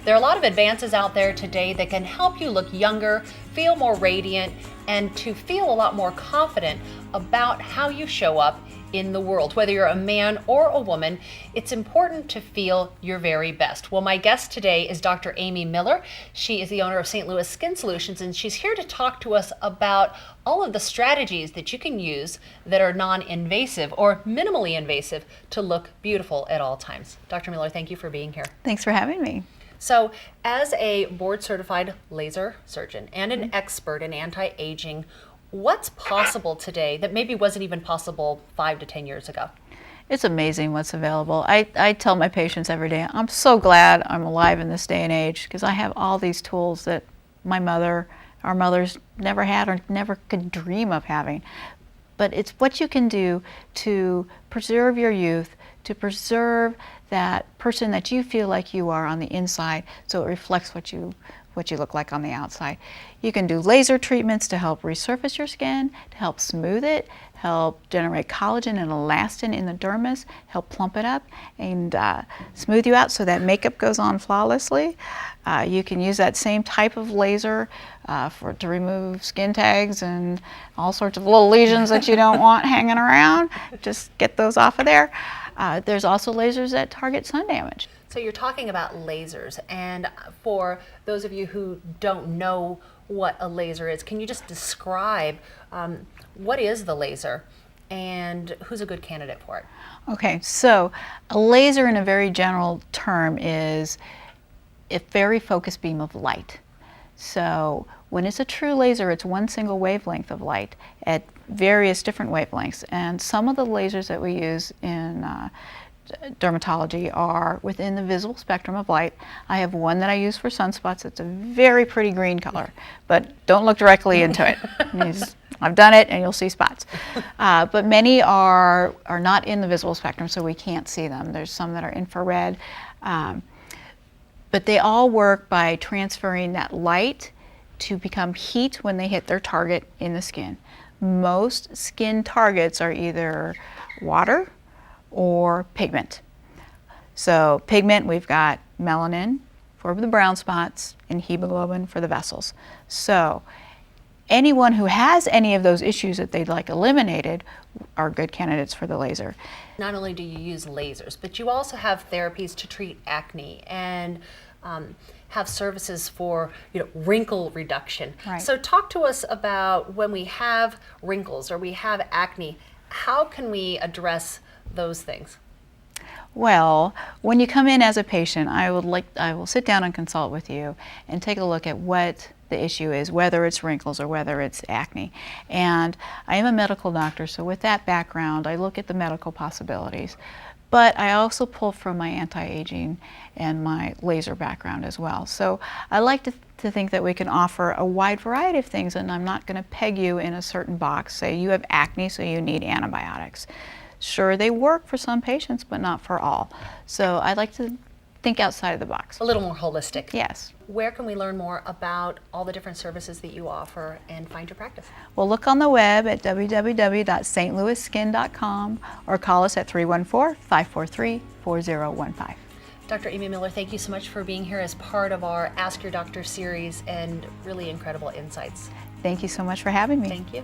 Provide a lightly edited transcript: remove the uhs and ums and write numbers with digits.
There are a lot of advances out there today that can help you look younger, feel more radiant, and to feel a lot more confident about how you show up in the world. Whether you're a man or a woman, it's important to feel your very best. Well, my guest today is Dr. Amy Miller. She is the owner of St. Louis Skin Solutions, and she's here to talk to us about all of the strategies that you can use that are non-invasive or minimally invasive to look beautiful at all times. Dr. Miller, thank you for being here. Thanks for having me. So, as a board-certified laser surgeon and an expert in anti-aging, what's possible today that maybe wasn't even possible 5 to 10 years ago? It's amazing what's available. I tell my patients every day, I'm so glad I'm alive in this day and age because I have all these tools that our mothers never had or never could dream of having. But it's what you can do to preserve your youth, to preserve that person that you feel like you are on the inside so it reflects what you look like on the outside. You can do laser treatments to help resurface your skin, to help smooth it, help generate collagen and elastin in the dermis, help plump it up and smooth you out so that makeup goes on flawlessly. You can use that same type of laser to remove skin tags and all sorts of little lesions that you don't want hanging around. Just get those off of there. There's also lasers that target sun damage. So you're talking about lasers, and for those of you who don't know what a laser is, can you just describe what is the laser and who's a good candidate for it? Okay, so a laser in a very general term is a very focused beam of light. So when it's a true laser, it's one single wavelength of light at various different wavelengths. And some of the lasers that we use in dermatology are within the visible spectrum of light. I have one that I use for sunspots. It's a very pretty green color, but don't look directly into it. I've done it and you'll see spots. But many are not in the visible spectrum, so we can't see them. There's some that are infrared. But they all work by transferring that light to become heat when they hit their target in the skin. Most skin targets are either water or pigment. So pigment, we've got melanin for the brown spots and hemoglobin for the vessels. So anyone who has any of those issues that they'd like eliminated are good candidates for the laser. Not only do you use lasers, but you also have therapies to treat acne and have services for wrinkle reduction. Right. So talk to us about when we have wrinkles or we have acne, how can we address those things? Well, when you come in as a patient, I will sit down and consult with you and take a look at what the issue is, whether it's wrinkles or whether it's acne. And I am a medical doctor, so with that background, I look at the medical possibilities. But I also pull from my anti-aging and my laser background as well. So I like to think that we can offer a wide variety of things, and I'm not going to peg you in a certain box. Say you have acne, so you need antibiotics. Sure, they work for some patients, but not for all. So I like to think outside of the box. A little more holistic. Yes. Where can we learn more about all the different services that you offer and find your practice? Well, look on the web at www.stlouisskin.com or call us at 314-543-4015. Dr. Amy Miller, thank you so much for being here as part of our Ask Your Doctor series and really incredible insights. Thank you so much for having me. Thank you.